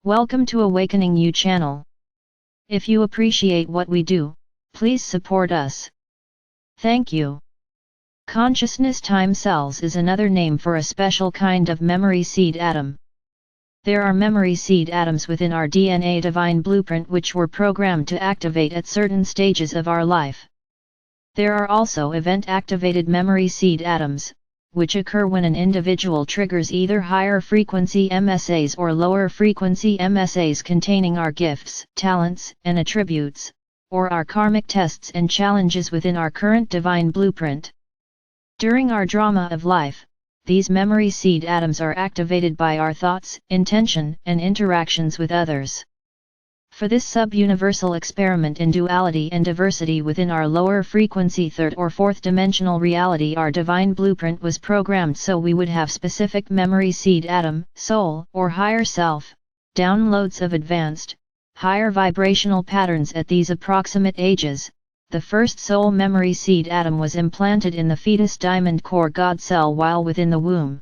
Welcome to Awakening You channel. If you appreciate what we do, please support us. Thank you. Consciousness time cells is another name for a special kind of memory seed atom. There are memory seed atoms within our DNA divine blueprint which were programmed to activate at certain stages of our life. There are also event-activated memory seed atoms, which occur when an individual triggers either higher frequency MSAs or lower frequency MSAs containing our gifts, talents, and attributes, or our karmic tests and challenges within our current divine blueprint. During our drama of life, these memory seed atoms are activated by our thoughts, intention, and interactions with others. For this sub-universal experiment in duality and diversity within our lower frequency third or fourth dimensional reality, our divine blueprint was programmed so we would have specific memory seed atom, soul, or higher self, downloads of advanced, higher vibrational patterns at these approximate ages. The first soul memory seed atom was implanted in the fetus diamond core God cell while within the womb.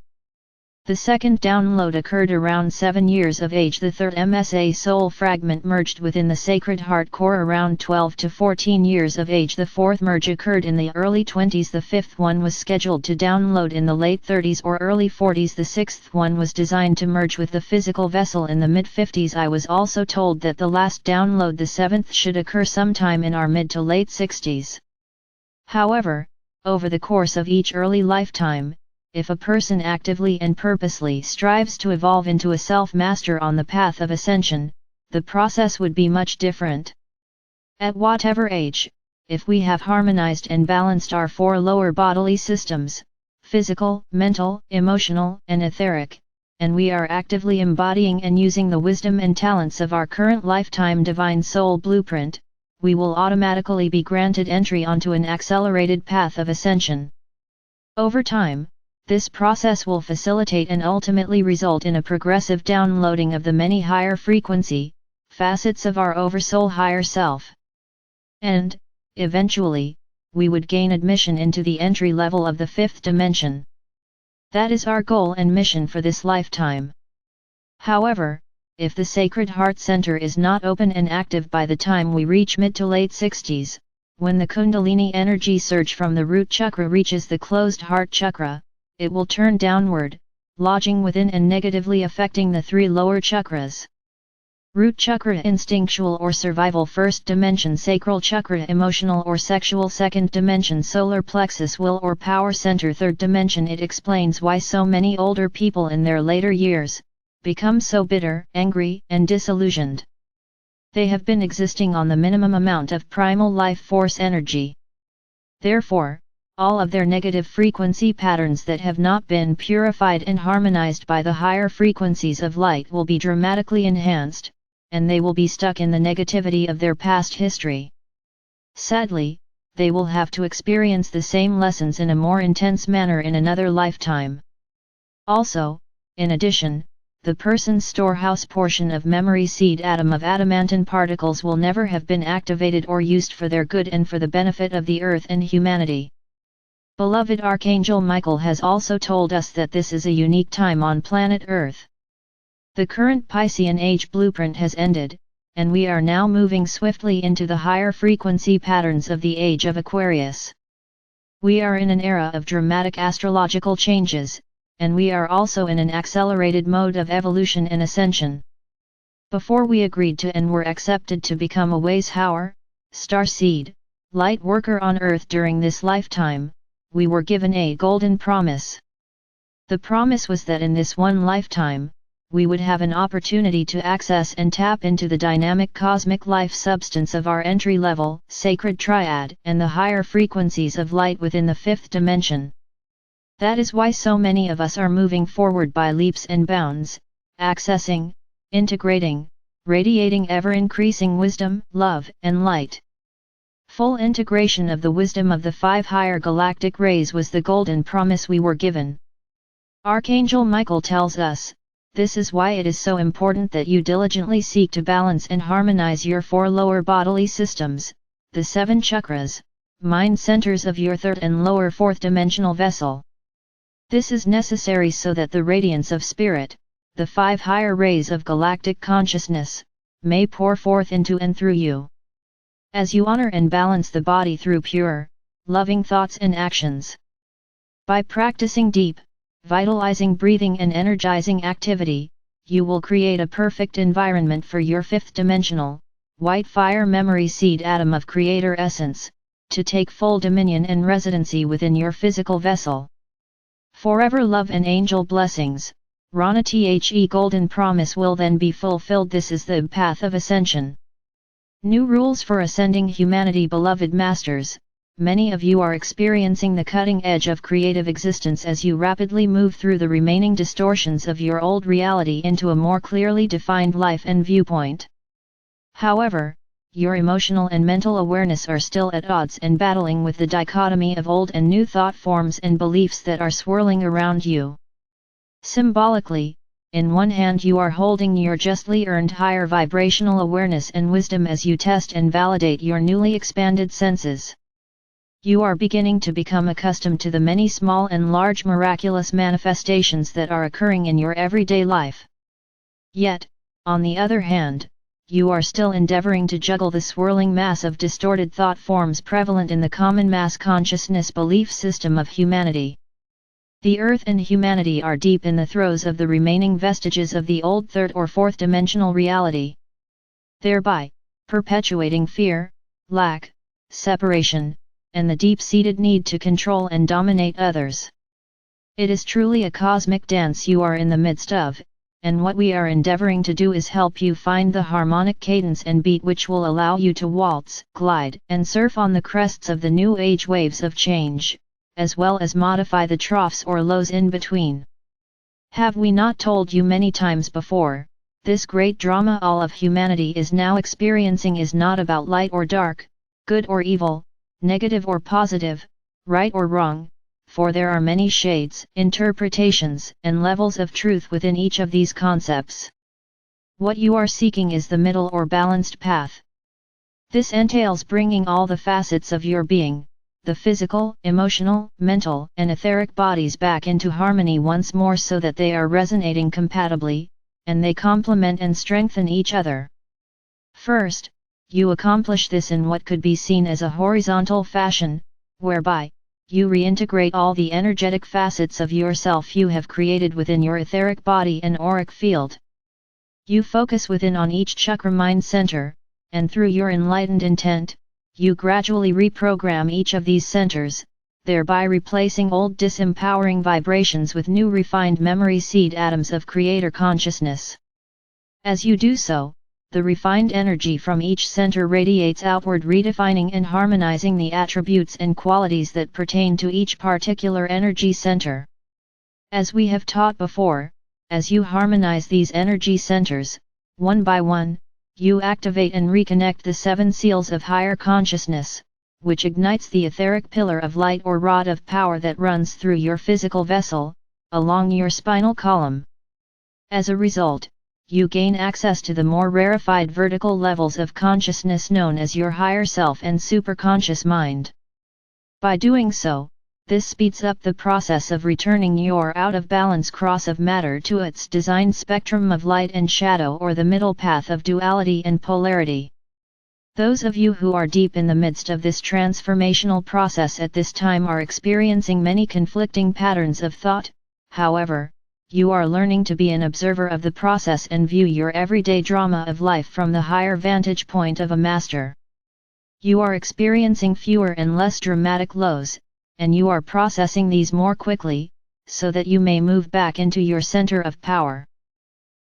The second download occurred around 7 years of age. The third MSA soul fragment merged within the Sacred Heart core around 12 to 14 years of age. The fourth merge occurred in the early 20s. The fifth one was scheduled to download in the late 30s or early 40s. The sixth one was designed to merge with the physical vessel in the mid-50s. I was also told that the last download, the seventh, should occur sometime in our mid to late 60s. However, over the course of each early lifetime, if a person actively and purposely strives to evolve into a self-master on the path of ascension, the process would be much different. At whatever age, if we have harmonized and balanced our four lower bodily systems, physical, mental, emotional, and etheric, and we are actively embodying and using the wisdom and talents of our current lifetime divine soul blueprint, we will automatically be granted entry onto an accelerated path of ascension. Over time, this process will facilitate and ultimately result in a progressive downloading of the many higher frequency facets of our oversoul higher self. And, eventually, we would gain admission into the entry level of the fifth dimension. That is our goal and mission for this lifetime. However, if the Sacred Heart Center is not open and active by the time we reach mid to late 60s, when the Kundalini energy surge from the root chakra reaches the closed heart chakra, it will turn downward, lodging within and negatively affecting the three lower chakras. Root chakra, instinctual or survival first dimension; sacral chakra, emotional or sexual second dimension; solar plexus, will or power center third dimension. It explains why so many older people in their later years become so bitter, angry, and disillusioned. They have been existing on the minimum amount of primal life force energy. Therefore, all of their negative frequency patterns that have not been purified and harmonized by the higher frequencies of light will be dramatically enhanced, and they will be stuck in the negativity of their past history. Sadly, they will have to experience the same lessons in a more intense manner in another lifetime. Also, in addition, the person's storehouse portion of memory seed atom of adamantine particles will never have been activated or used for their good and for the benefit of the earth and humanity. Beloved Archangel Michael has also told us that this is a unique time on planet Earth. The current Piscean age blueprint has ended, and we are now moving swiftly into the higher frequency patterns of the age of Aquarius. We are in an era of dramatic astrological changes, and we are also in an accelerated mode of evolution and ascension. Before we agreed to and were accepted to become a Weishauer, starseed, light worker on Earth during this lifetime, we were given a golden promise. The promise was that in this one lifetime, we would have an opportunity to access and tap into the dynamic cosmic life substance of our entry-level, sacred triad, and the higher frequencies of light within the fifth dimension. That is why so many of us are moving forward by leaps and bounds, accessing, integrating, radiating ever-increasing wisdom, love, and light. Full integration of the wisdom of the 5 higher galactic rays was the golden promise we were given. Archangel Michael tells us, this is why it is so important that you diligently seek to balance and harmonize your 4 lower bodily systems, the 7 chakras, mind centers of your third and lower fourth dimensional vessel. This is necessary so that the radiance of spirit, the 5 higher rays of galactic consciousness, may pour forth into and through you. As you honor and balance the body through pure, loving thoughts and actions. By practicing deep, vitalizing breathing and energizing activity, you will create a perfect environment for your 5th dimensional, white fire memory seed atom of creator essence, to take full dominion and residency within your physical vessel. Forever love and angel blessings, Rana The golden promise will then be fulfilled. This is the path of ascension. New rules for ascending humanity. Beloved masters, many of you are experiencing the cutting edge of creative existence as you rapidly move through the remaining distortions of your old reality into a more clearly defined life and viewpoint. However, your emotional and mental awareness are still at odds and battling with the dichotomy of old and new thought forms and beliefs that are swirling around you. Symbolically, in one hand you are holding your justly earned higher vibrational awareness and wisdom as you test and validate your newly expanded senses. You are beginning to become accustomed to the many small and large miraculous manifestations that are occurring in your everyday life. Yet, on the other hand, you are still endeavoring to juggle the swirling mass of distorted thought forms prevalent in the common mass consciousness belief system of humanity. The Earth and humanity are deep in the throes of the remaining vestiges of the old 3rd or 4th dimensional reality, thereby perpetuating fear, lack, separation, and the deep-seated need to control and dominate others. It is truly a cosmic dance you are in the midst of, and what we are endeavoring to do is help you find the harmonic cadence and beat which will allow you to waltz, glide, and surf on the crests of the new age waves of change, as well as modify the troughs or lows in between. Have we not told you many times before, this great drama all of humanity is now experiencing is not about light or dark, good or evil, negative or positive, right or wrong, for there are many shades, interpretations, and levels of truth within each of these concepts. What you are seeking is the middle or balanced path. This entails bringing all the facets of your being, the physical, emotional, mental, and etheric bodies back into harmony once more so that they are resonating compatibly, and they complement and strengthen each other. First, you accomplish this in what could be seen as a horizontal fashion, whereby you reintegrate all the energetic facets of yourself you have created within your etheric body and auric field. You focus within on each chakra mind center, and through your enlightened intent, you gradually reprogram each of these centers, thereby replacing old disempowering vibrations with new refined memory seed atoms of creator consciousness. As you do so, the refined energy from each center radiates outward, redefining and harmonizing the attributes and qualities that pertain to each particular energy center. As we have taught before, as you harmonize these energy centers, one by one, you activate and reconnect the 7 seals of higher consciousness, which ignites the etheric pillar of light or rod of power that runs through your physical vessel, along your spinal column. As a result, you gain access to the more rarefied vertical levels of consciousness known as your higher self and superconscious mind. By doing so, this speeds up the process of returning your out-of-balance cross of matter to its designed spectrum of light and shadow, or the middle path of duality and polarity. Those of you who are deep in the midst of this transformational process at this time are experiencing many conflicting patterns of thought. However, you are learning to be an observer of the process and view your everyday drama of life from the higher vantage point of a master. You are experiencing fewer and less dramatic lows, and you are processing these more quickly, so that you may move back into your center of power.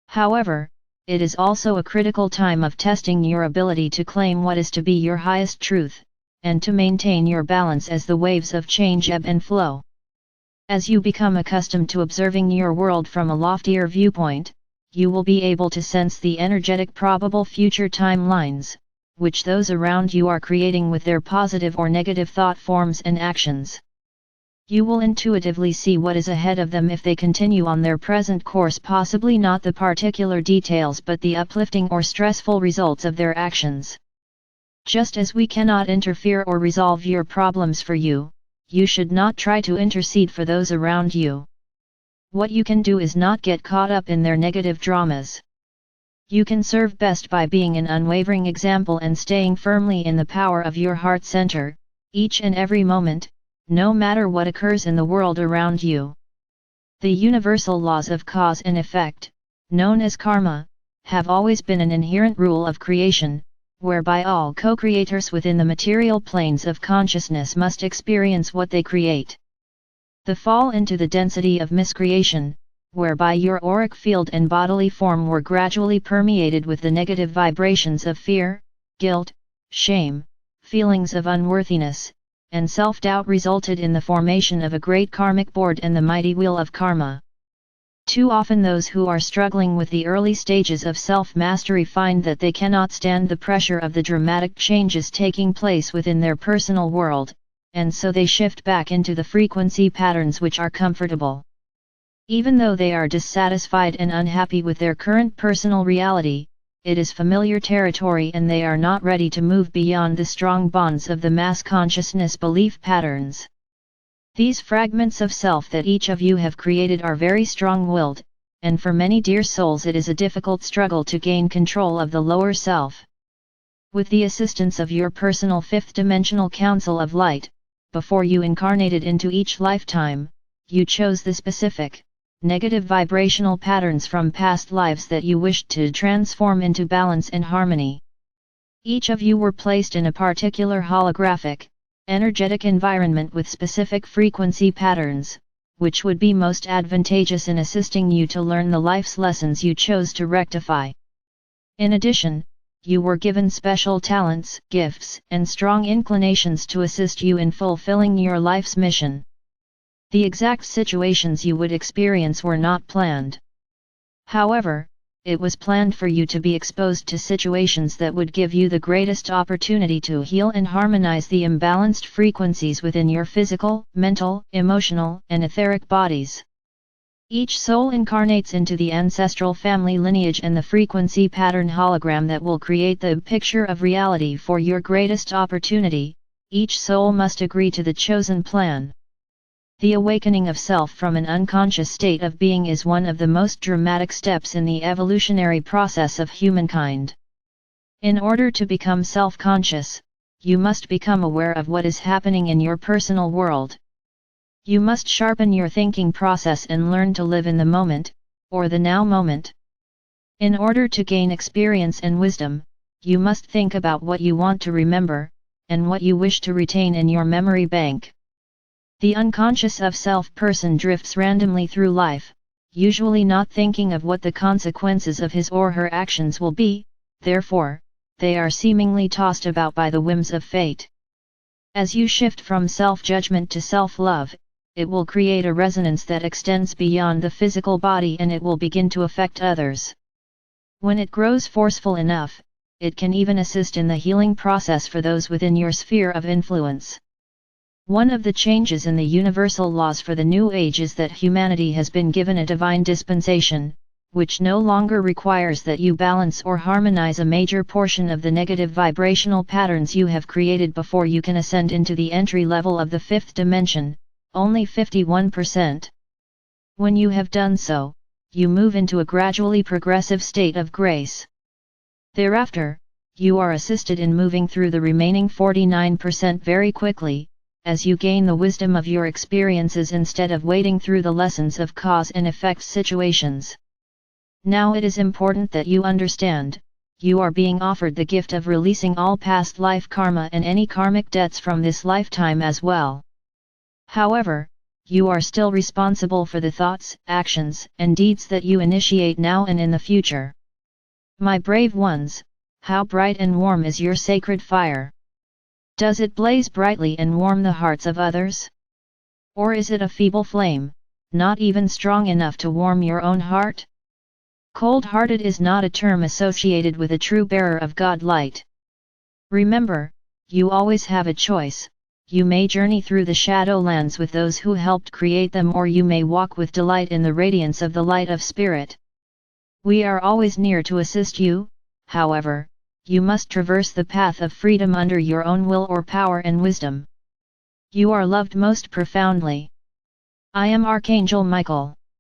However, it is also a critical time of testing your ability to claim what is to be your highest truth, and to maintain your balance as the waves of change ebb and flow. As you become accustomed to observing your world from a loftier viewpoint, you will be able to sense the energetic probable future timelines, which those around you are creating with their positive or negative thought forms and actions. You will intuitively see what is ahead of them if they continue on their present course, possibly not the particular details but the uplifting or stressful results of their actions. Just as we cannot interfere or resolve your problems for you, you should not try to intercede for those around you. what you can do is not get caught up in their negative dramas. You can serve best by being an unwavering example and staying firmly in the power of your heart center, each and every moment, no matter what occurs in the world around you. The universal laws of cause and effect, known as karma, have always been an inherent rule of creation, whereby all co-creators within the material planes of consciousness must experience what they create. The fall into the density of miscreation, whereby your auric field and bodily form were gradually permeated with the negative vibrations of fear, guilt, shame, feelings of unworthiness, and self-doubt resulted in the formation of a great karmic board and the mighty wheel of karma. Too often those who are struggling with the early stages of self-mastery find that they cannot stand the pressure of the dramatic changes taking place within their personal world, and so they shift back into the frequency patterns which are comfortable. Even though they are dissatisfied and unhappy with their current personal reality, it is familiar territory and they are not ready to move beyond the strong bonds of the mass consciousness belief patterns. These fragments of self that each of you have created are very strong-willed, and for many dear souls it is a difficult struggle to gain control of the lower self. With the assistance of your personal fifth-dimensional council of light, before you incarnated into each lifetime, you chose the specific, negative vibrational patterns from past lives that you wished to transform into balance and harmony. Each of you were placed in a particular holographic, energetic environment with specific frequency patterns, which would be most advantageous in assisting you to learn the life's lessons you chose to rectify. In addition, you were given special talents, gifts, and strong inclinations to assist you in fulfilling your life's mission. The exact situations you would experience were not planned. However, it was planned for you to be exposed to situations that would give you the greatest opportunity to heal and harmonize the imbalanced frequencies within your physical, mental, emotional, and etheric bodies. Each soul incarnates into the ancestral family lineage and the frequency pattern hologram that will create the picture of reality for your greatest opportunity. Each soul must agree to the chosen plan. The awakening of self from an unconscious state of being is one of the most dramatic steps in the evolutionary process of humankind. In order to become self-conscious, you must become aware of what is happening in your personal world. You must sharpen your thinking process and learn to live in the moment, or the now moment. In order to gain experience and wisdom, you must think about what you want to remember, and what you wish to retain in your memory bank. The unconscious of self person drifts randomly through life, usually not thinking of what the consequences of his or her actions will be, therefore, they are seemingly tossed about by the whims of fate. As you shift from self-judgment to self-love, it will create a resonance that extends beyond the physical body and it will begin to affect others. When it grows forceful enough, it can even assist in the healing process for those within your sphere of influence. One of the changes in the universal laws for the New Age is that humanity has been given a divine dispensation, which no longer requires that you balance or harmonize a major portion of the negative vibrational patterns you have created before you can ascend into the entry level of the fifth dimension, only 51%. When you have done so, you move into a gradually progressive state of grace. Thereafter, you are assisted in moving through the remaining 49% very quickly, as you gain the wisdom of your experiences instead of wading through the lessons of cause and effect situations. Now it is important that you understand, you are being offered the gift of releasing all past life karma and any karmic debts from this lifetime as well. However, you are still responsible for the thoughts, actions, and deeds that you initiate now and in the future. My brave ones, how bright and warm is your sacred fire? Does it blaze brightly and warm the hearts of others? Or is it a feeble flame, not even strong enough to warm your own heart? Cold-hearted is not a term associated with a true bearer of God light. Remember, you always have a choice. You may journey through the shadowlands with those who helped create them, or you may walk with delight in the radiance of the light of spirit. We are always near to assist you, however, you must traverse the path of freedom under your own will or power and wisdom. You are loved most profoundly. I am Archangel Michael.